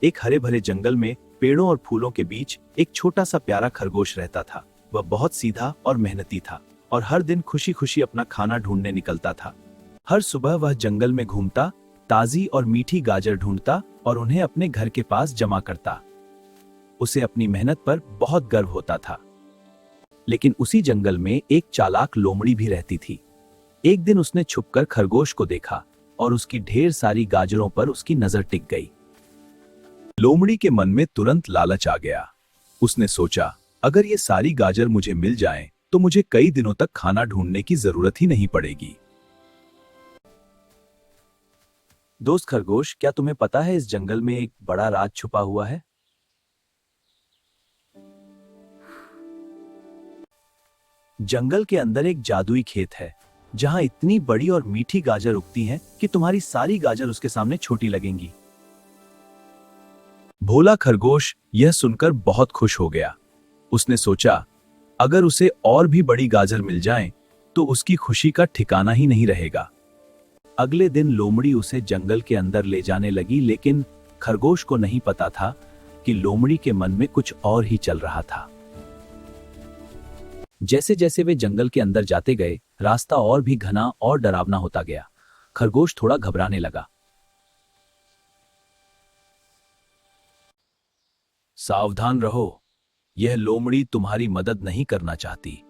एक हरे भरे जंगल में पेड़ों और फूलों के बीच एक छोटा सा प्यारा खरगोश रहता था। वह बहुत सीधा और मेहनती था और हर दिन खुशी खुशी अपना खाना ढूंढने निकलता था। हर सुबह वह जंगल में घूमता, ताजी और मीठी गाजर ढूंढता और उन्हें अपने घर के पास जमा करता। उसे अपनी मेहनत पर बहुत गर्व होता था। लेकिन उसी जंगल में एक चालाक लोमड़ी भी रहती थी। एक दिन उसने छुपकर खरगोश को देखा और उसकी ढेर सारी गाजरों पर उसकी नजर टिक गई। लोमड़ी के मन में तुरंत लालच आ गया। उसने सोचा, अगर ये सारी गाजर मुझे मिल जाएं, तो मुझे कई दिनों तक खाना ढूंढने की जरूरत ही नहीं पड़ेगी। दोस्त खरगोश, क्या तुम्हें पता है इस जंगल में एक बड़ा राज छुपा हुआ है? जंगल के अंदर एक जादुई खेत है, जहां इतनी बड़ी और मीठी गाजर उगती हैं कि तुम्हारी सारी गाजर उसके सामने छोटी लगेंगी। भोला खरगोश यह सुनकर बहुत खुश हो गया। उसने सोचा, अगर उसे और भी बड़ी गाजर मिल जाएं, तो उसकी खुशी का ठिकाना ही नहीं रहेगा। अगले दिन लोमड़ी उसे जंगल के अंदर ले जाने लगी, लेकिन खरगोश को नहीं पता था कि लोमड़ी के मन में कुछ और ही चल रहा था। जैसे जैसे वे जंगल के अंदर जाते गए, रास्ता और भी घना और डरावना होता गया। खरगोश थोड़ा घबराने लगा। सावधान रहो, यह लोमड़ी तुम्हारी मदद नहीं करना चाहती।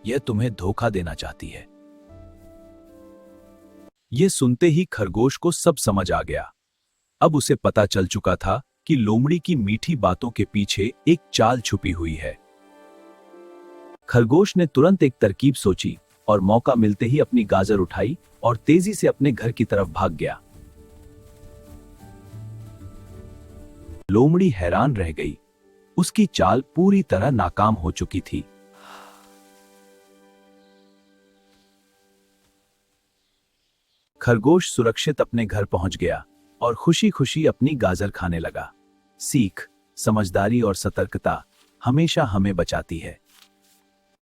यह तुम्हें धोखा देना चाहती है। यह सुनते ही खरगोश को सब समझ आ गया। अब उसे पता चल चुका था कि लोमड़ी की मीठी बातों के पीछे एक चाल छुपी हुई है। खरगोश ने तुरंत एक तरकीब सोची और मौका मिलते ही अपनी गाजर उठाई और तेजी से अपने घर की तरफ भाग गया। लोमड़ी हैरान रह गई। उसकी चाल पूरी तरह नाकाम हो चुकी थी। खरगोश सुरक्षित अपने घर पहुंच गया और खुशी खुशी अपनी गाजर खाने लगा। सीख, समझदारी और सतर्कता हमेशा हमें बचाती है।